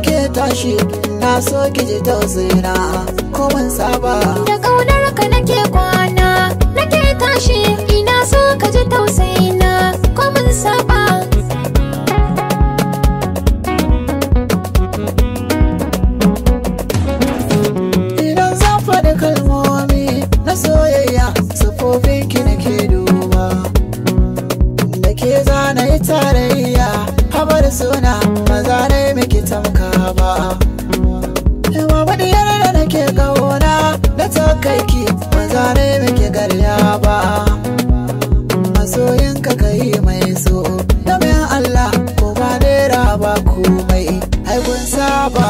nake tashi na so ki ji tausayina ko mun saba. Da ƙaunar ka nake kwana nake tashi ina so ka ji tausayina ko mun saba. Idan zan faɗi kalmomi na soyayya sufofin ki nake duba, da ke zana yi tarayya habar suna maza ne miki tamka ba. Yawa baɗiyar da nake ƙauna da takaiki maza ne miki garya ba. Masoyinka ka yi mai so domin Allah ko ba naira ba komai haikun saba.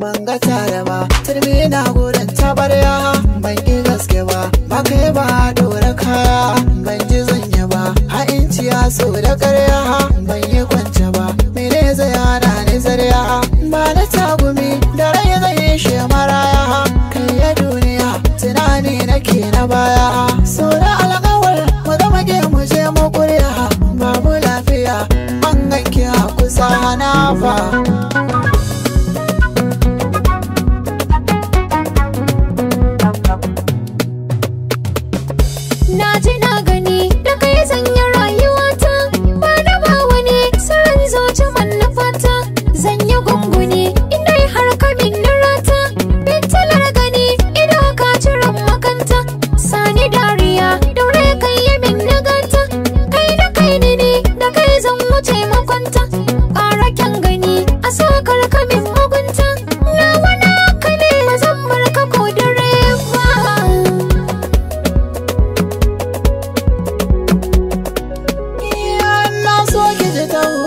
Ban ga tare ba turmi na gurin tabarya, ban yi gaske ba ba kai ba dora kaya, ban ji zanya ba ha'inci ya so da karya, ban yi kwance ba mene zai hana ni zarya, ba na tagumi da rai zai shi maraya, kai ya duniya tunani nake na baya, so da alƙawar mu zama ke mu je mu kuriya, babu lafiya ban ganki a kusa hana fa. Na ji na gani da kai zanya rayuwata, ba da ba wani sirrin zuci manufata, zanya gunguni inda har ka min rata, fitilar gani ido ka ciran makanta, sani dariya daure kai yi min naganta, kai da kai ne da kai zan wuce makwanta, ƙara kyan gani a sakar ka min mugunta, na wana ka ne zan barka ko dare ba.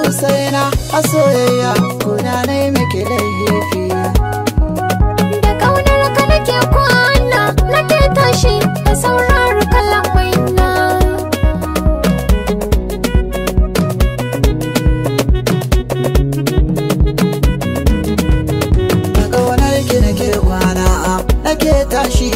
Husaina a soyayya kuna na yi miki laifi, da ƙaunar ka nake kwana nake tashi da saurari kalamai na. Da ƙaunar ki nake kwana nake tashi